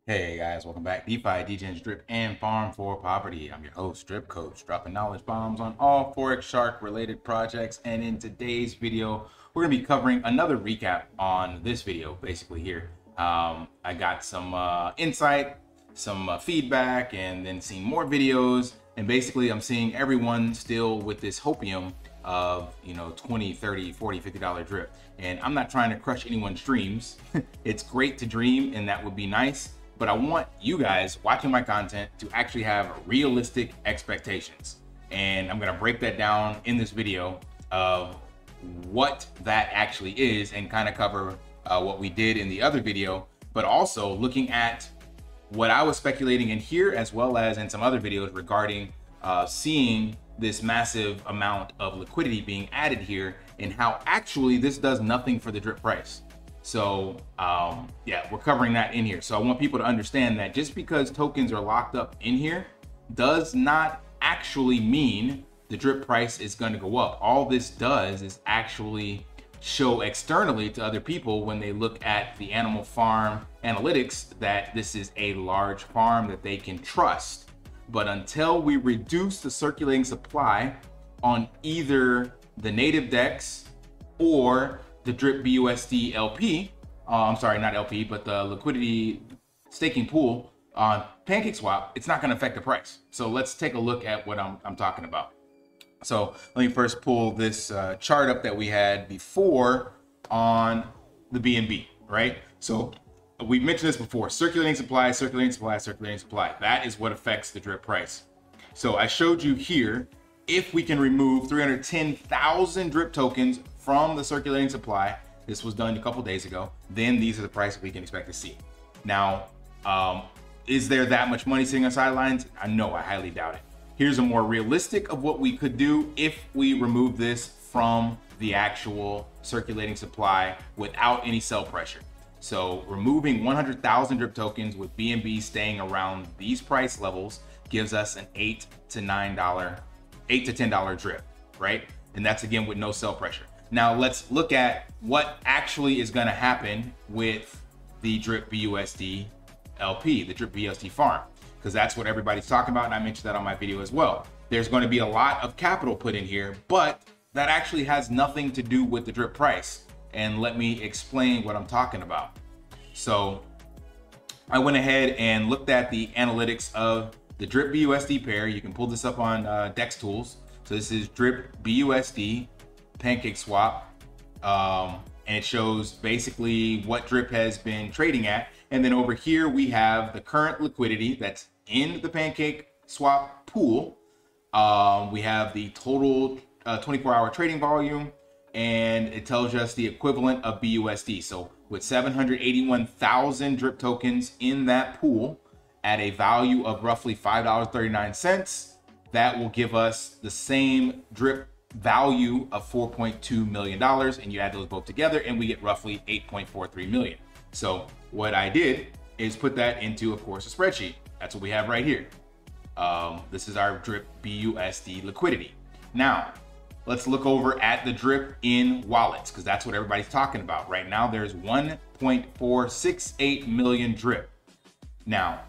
Hey guys, welcome back. DeFi, degens, drip, and farm for poverty. I'm your host, Drip Coach, dropping knowledge bombs on all Forex Shark related projects. And in today's video, we're gonna be covering another recap on this video, basically here. I got some insight, some feedback, and then seen more videos. And basically I'm seeing everyone still with this hopium of, you know, $20, $30, $40, $50 drip. And I'm not trying to crush anyone's dreams. It's great to dream and that would be nice. But I want you guys watching my content to actually have realistic expectations. And I'm gonna break that down in this video of what that actually is and kind of cover what we did in the other video, but also looking at what I was speculating in here as well as in some other videos regarding seeing this massive amount of liquidity being added here and how actually this does nothing for the drip price. So yeah, we're covering that in here. So I want people to understand that just because tokens are locked up in here does not actually mean the drip price is going to go up. All this does is actually show externally to other people when they look at the animal farm analytics that this is a large farm that they can trust. But until we reduce the circulating supply on either the native DEX or the drip BUSD LP, I'm sorry, not LP, but the liquidity staking pool on PancakeSwap, it's not going to affect the price. So let's take a look at what I'm talking about. So let me first pull this chart up that we had before on the BNB, right? So we mentioned this before: circulating supply, circulating supply, circulating supply. That is what affects the drip price. So I showed you here, if we can remove 310,000 drip tokens from the circulating supply, this was done a couple days ago, then these are the prices we can expect to see. Now, is there that much money sitting on sidelines? No, I highly doubt it. Here's a more realistic of what we could do if we remove this from the actual circulating supply without any sell pressure. So removing 100,000 drip tokens with BNB staying around these price levels gives us an $8 to $10 drip, right? And that's again with no sell pressure. Now let's look at what actually is going to happen with the drip BUSD LP, the drip BUSD farm, because that's what everybody's talking about. And I mentioned that on my video as well. There's going to be a lot of capital put in here, but that actually has nothing to do with the drip price. And let me explain what I'm talking about. So I went ahead and looked at the analytics of the drip BUSD pair. You can pull this up on DEX tools. So this is drip BUSD PancakeSwap, and it shows basically what drip has been trading at. And then over here we have the current liquidity that's in the PancakeSwap pool. We have the total 24-hour trading volume, and it tells us the equivalent of BUSD. So with 781,000 drip tokens in that pool at a value of roughly $5.39, that will give us the same drip value of $4.2 million, and you add those both together and we get roughly 8.43 million. So what I did is put that into, of course, a spreadsheet. That's what we have right here. This is our drip BUSD liquidity. Now let's look over at the drip in wallets, because that's what everybody's talking about right now. There's 1.468 million drip. Now,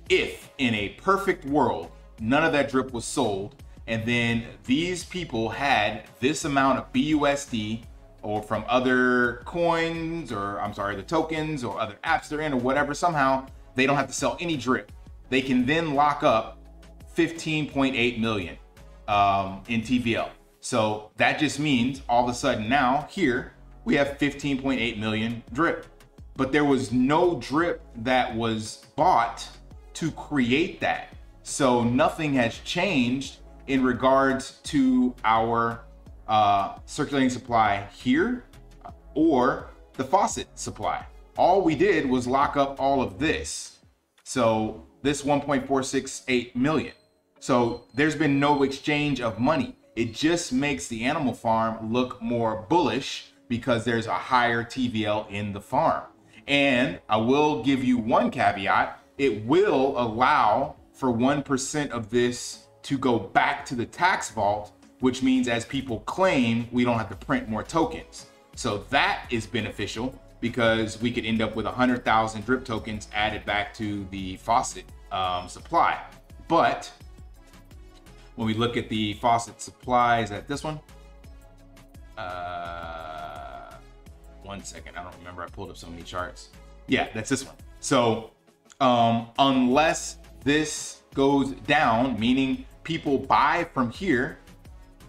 if in a perfect world none of that drip was sold, and then these people had this amount of BUSD or from other coins, or I'm sorry, the tokens or other apps they're in or whatever, somehow they don't have to sell any drip. They can then lock up 15.8 million in TVL. So that just means all of a sudden now here we have 15.8 million drip, but there was no drip that was bought to create that. So nothing has changed in regards to our circulating supply here or the Faucet supply. All we did was lock up all of this. So this 1.468 million. So there's been no exchange of money. It just makes the animal farm look more bullish because there's a higher TVL in the farm. And I will give you one caveat. It will allow for 1% of this to go back to the tax vault, which means as people claim, we don't have to print more tokens. So that is beneficial because we could end up with 100,000 drip tokens added back to the Faucet supply. But when we look at the Faucet supply, is that this one? 1 second, I don't remember. I pulled up so many charts. Yeah, that's this one. So unless this goes down, meaning people buy from here,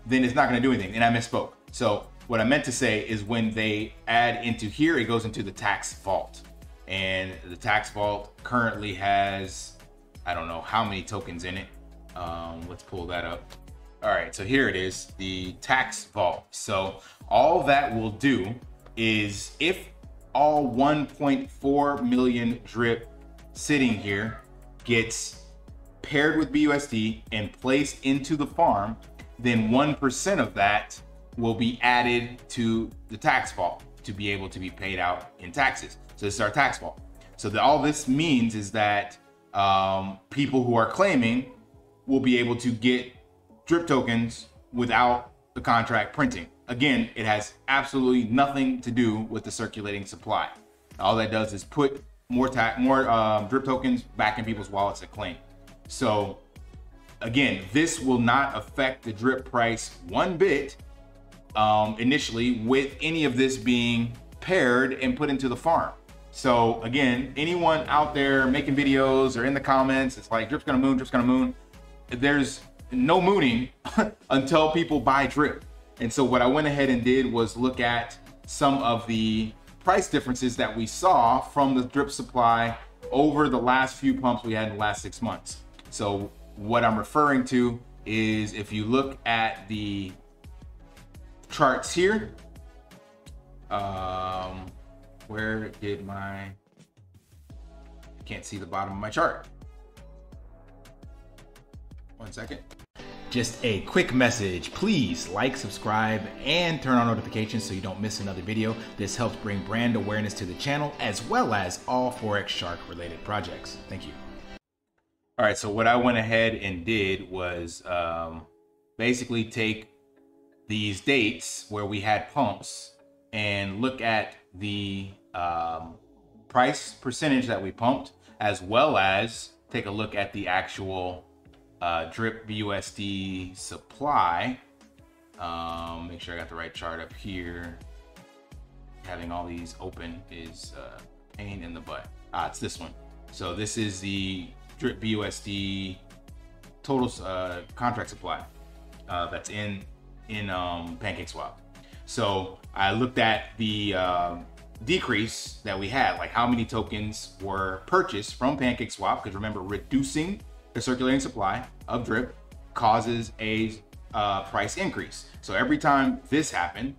then it's not going to do anything. And I misspoke. So what I meant to say is when they add into here, it goes into the tax vault. And the tax vault currently has, I don't know how many tokens in it. Let's pull that up. All right, so here it is, the tax vault. So all that will do is if all 1.4 million drip sitting here gets paired with BUSD and placed into the farm, then 1% of that will be added to the tax vault to be able to be paid out in taxes. So this is our tax vault. So all this means is that people who are claiming will be able to get drip tokens without the contract printing. Again, it has absolutely nothing to do with the circulating supply. All that does is put more drip tokens back in people's wallets that claim. So again, this will not affect the drip price one bit initially with any of this being paired and put into the farm. So again, anyone out there making videos or in the comments, it's like drip's gonna moon, drip's gonna moon. There's no mooning until people buy drip. And so what I went ahead and did was look at some of the price differences that we saw from the drip supply over the last few pumps we had in the last 6 months. So what I'm referring to is if you look at the charts here, where did my, can't see the bottom of my chart. 1 second. Just a quick message, please like, subscribe, and turn on notifications so you don't miss another video. This helps bring brand awareness to the channel as well as all Forex Shark related projects. Thank you. All right, so what I went ahead and did was basically take these dates where we had pumps and look at the price percentage that we pumped, as well as take a look at the actual drip BUSD supply. Make sure I got the right chart up here. Having all these open is a pain in the butt. It's this one. So this is the drip BUSD total contract supply that's in PancakeSwap. So I looked at the decrease that we had, like how many tokens were purchased from PancakeSwap, because remember, reducing the circulating supply of drip causes a price increase. So every time this happened,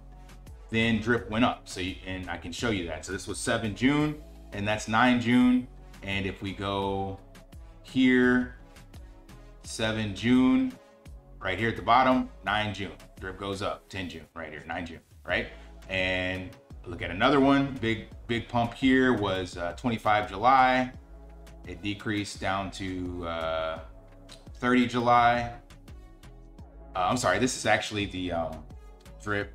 then drip went up. So and I can show you that. So this was 7 June and that's 9 June. And if we go here, 7 June, right here at the bottom, 9 June, drip goes up. 10 June, right here, 9 June, right? And look at another one, big pump here was 25 July. It decreased down to 30 July. I'm sorry, this is actually the drip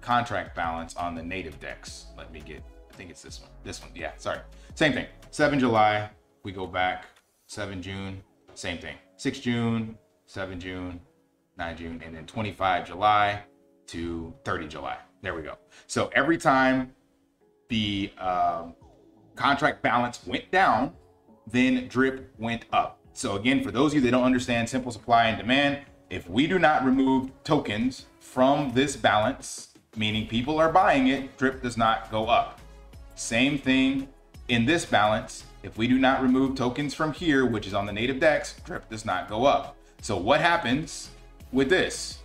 contract balance on the native DEX. Let me get, I think it's this one, yeah, sorry. Same thing, 7 July, we go back, 7 June, same thing. 6 June, 7 June, 9 June, and then 25 July to 30 July. There we go. So every time the contract balance went down, then drip went up. So again, for those of you that don't understand simple supply and demand, if we do not remove tokens from this balance, meaning people are buying it, drip does not go up. Same thing in this balance. If we do not remove tokens from here, which is on the native DEX, drip does not go up. So what happens with this?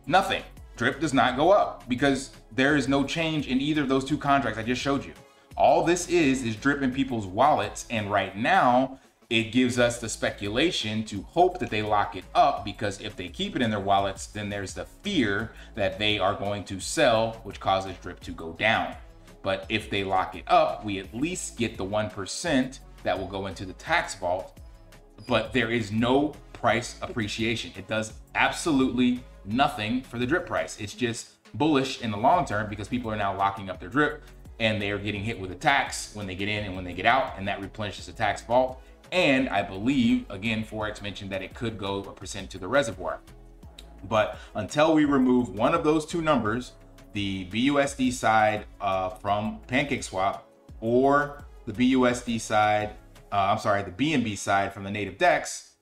Nothing. Drip does not go up because there is no change in either of those two contracts I just showed you. All this is drip in people's wallets, and right now it gives us the speculation to hope that they lock it up, because if they keep it in their wallets, then there's the fear that they are going to sell, which causes drip to go down. But if they lock it up, we at least get the 1% that will go into the tax vault, but there is no price appreciation. It does absolutely nothing for the drip price. It's just bullish in the long term because people are now locking up their drip. and they are getting hit with a tax when they get in and when they get out, and that replenishes the tax vault. And I believe, again, Forex mentioned that it could go a percent to the reservoir. But until we remove one of those two numbers, the BUSD side from PancakeSwap, or the BUSD side, the BNB side from the native DEX,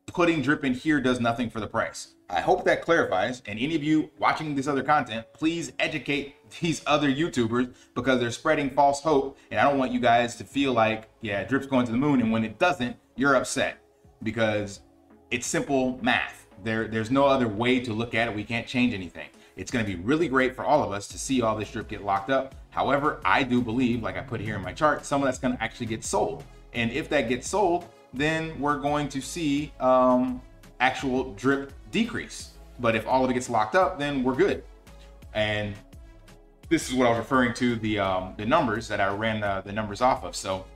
putting drip in here does nothing for the price. I hope that clarifies. And any of you watching this other content, please educate these other YouTubers, because they're spreading false hope. And I don't want you guys to feel like, yeah, drip's going to the moon, and when it doesn't, you're upset, because it's simple math. There's no other way to look at it. We can't change anything. It's going to be really great for all of us to see all this drip get locked up. However, I do believe, like I put here in my chart, some of that's going to actually get sold. And if that gets sold, then we're going to see actual drip decrease. But if all of it gets locked up, then we're good. And this is what I was referring to, the numbers that I ran the numbers off of. So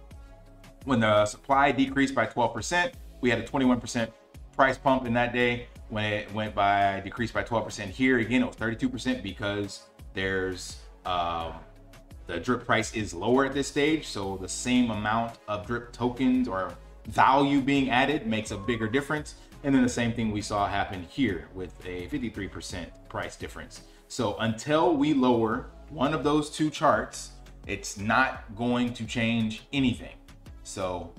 when the supply decreased by 12%, we had a 21% price pump in that day. When it went by, decreased by 12% here, again, it was 32%, because there's the drip price is lower at this stage. So the same amount of drip tokens or value being added makes a bigger difference. And then the same thing we saw happen here with a 53% price difference. So until we lower one of those two charts, it's not going to change anything. So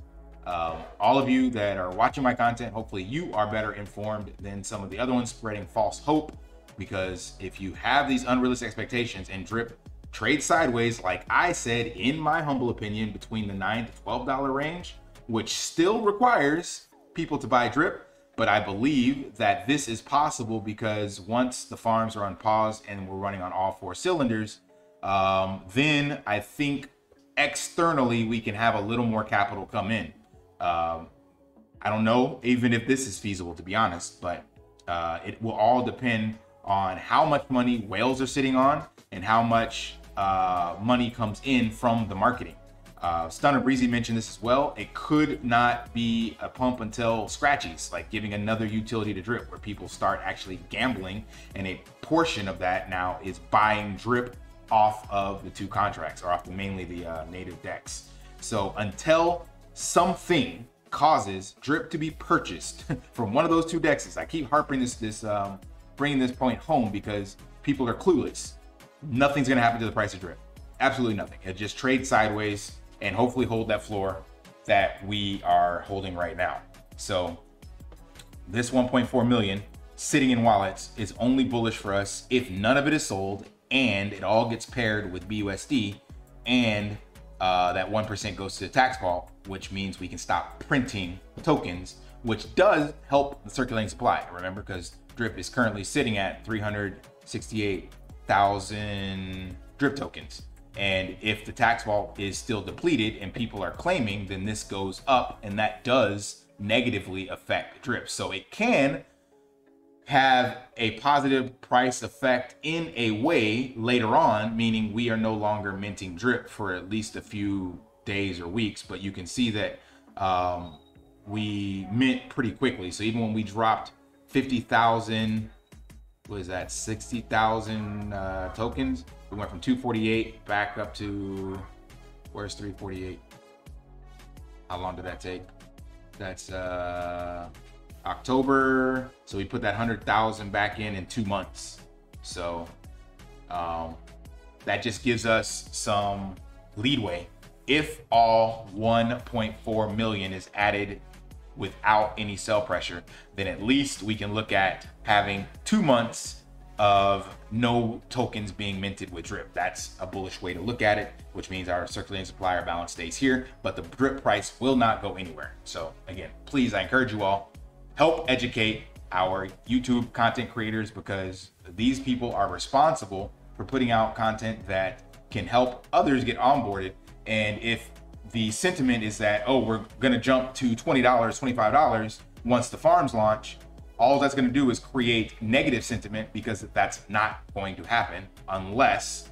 all of you that are watching my content, hopefully you are better informed than some of the other ones spreading false hope, because if you have these unrealistic expectations and drip trade sideways, like I said, in my humble opinion, between the $9 to $12 range, which still requires people to buy drip. But I believe that this is possible, because once the farms are on pause and we're running on all four cylinders, then I think externally we can have a little more capital come in. I don't know even if this is feasible, to be honest, but it will all depend on how much money whales are sitting on and how much money comes in from the marketing. Stunner Breezy mentioned this as well. It could not be a pump until scratchies, like giving another utility to drip, where people start actually gambling, and a portion of that now is buying drip off of the two contracts, or off mainly the native DEX. So until something causes drip to be purchased from one of those two DEXs, I keep harping bringing this point home, because people are clueless. Nothing's gonna happen to the price of drip. Absolutely nothing. It just trades sideways and hopefully hold that floor that we are holding right now. So this 1.4 million sitting in wallets is only bullish for us if none of it is sold and it all gets paired with BUSD, and that 1% goes to the tax vault, which means we can stop printing tokens, which does help the circulating supply. Remember, because drip is currently sitting at 368,000 drip tokens. And if the tax vault is still depleted and people are claiming, then this goes up, and that does negatively affect drip. So it can have a positive price effect in a way later on, meaning we are no longer minting drip for at least a few days or weeks. But you can see that we mint pretty quickly. So even when we dropped 50,000, what is that, 60,000 tokens, we went from 248 back up to, where's 348? How long did that take? That's October. So we put that 100,000 back in 2 months. So that just gives us some leadway. If all 1.4 million is added without any sell pressure, then at least we can look at having 2 months of no tokens being minted with drip. That's a bullish way to look at it, which means our circulating supply or balance stays here, but the drip price will not go anywhere. So again, please, I encourage you all, help educate our YouTube content creators, because these people are responsible for putting out content that can help others get onboarded. And if the sentiment is that, oh, we're gonna jump to $20, $25 once the farms launch, all that's going to do is create negative sentiment, because that's not going to happen unless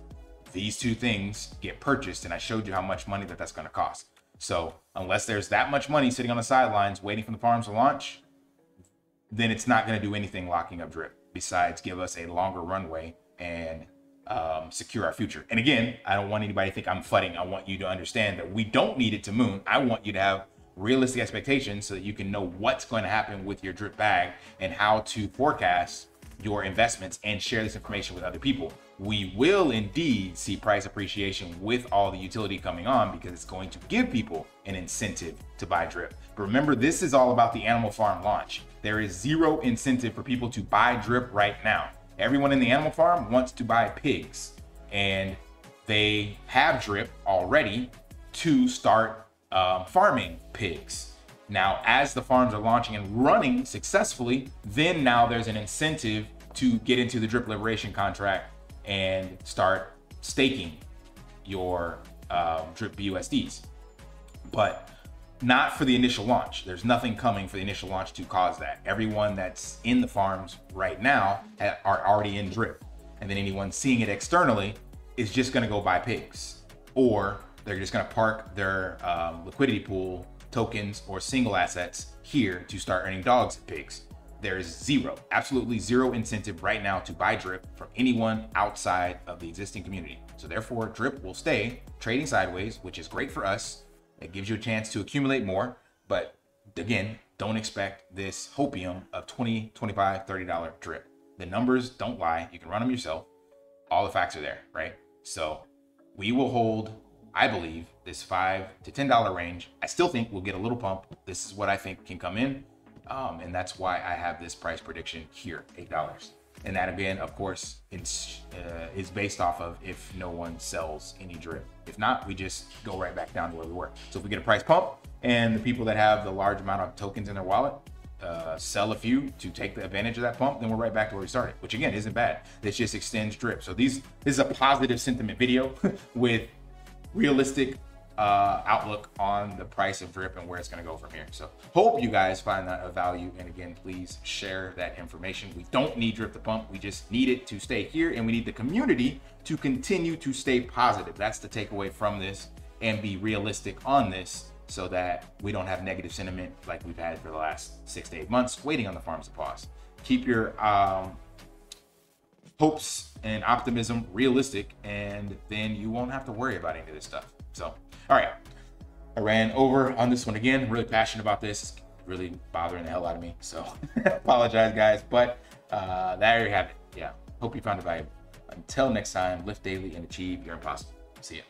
these two things get purchased. And I showed you how much money that's going to cost. So unless there's that much money sitting on the sidelines waiting for the farms to launch, then it's not going to do anything locking up drip besides give us a longer runway and secure our future. And again, I don't want anybody to think I'm fudding. I want you to understand that we don't need it to moon. I want you to have realistic expectations so that you can know what's going to happen with your drip bag and how to forecast your investments and share this information with other people. We will indeed see price appreciation with all the utility coming on because it's going to give people an incentive to buy drip. But remember, this is all about the animal farm launch. There is zero incentive for people to buy drip right now. Everyone in the animal farm wants to buy pigs, and they have drip already to start farming pigs. Now, as the farms are launching and running successfully, then now there's an incentive to get into the drip liberation contract and start staking your drip BUSDs, but not for the initial launch. There's nothing coming for the initial launch to cause that. Everyone that's in the farms right now are already in drip, and then anyone seeing it externally is just going to go buy pigs, or they're just going to park their liquidity pool tokens or single assets here to start earning dogs and pigs. There is zero, absolutely zero incentive right now to buy drip from anyone outside of the existing community. So therefore, drip will stay trading sideways, which is great for us. It gives you a chance to accumulate more, but again, don't expect this hopium of $20, $25, $30 drip. The numbers don't lie. You can run them yourself. All the facts are there, right? So we will hold, I believe, this $5 to $10 range. I still think we'll get a little pump. This is what I think can come in. And that's why I have this price prediction here, $8. And that again, of course, is based off of if no one sells any drip. If not, we just go right back down to where we were. So if we get a price pump and the people that have the large amount of tokens in their wallet sell a few to take the advantage of that pump, then we're right back to where we started, which again isn't bad. This just extends drip. So this is a positive sentiment video with realistic outlook on the price of drip and where it's going to go from here. So hope you guys find that of value, and again, please share that information. We don't need drip to pump, we just need it to stay here, and we need the community to continue to stay positive. That's the takeaway from this, and be realistic on this so that we don't have negative sentiment like we've had for the last 6 to 8 months waiting on the farms to pause. Keep your hopes and optimism realistic, and then you won't have to worry about any of this stuff. So, all right, I ran over on this one again. I'm really passionate about this. It's really bothering the hell out of me. So apologize, guys, but there you have it. Yeah, hope you found it valuable. Until next time, lift daily and achieve your impossible. See ya.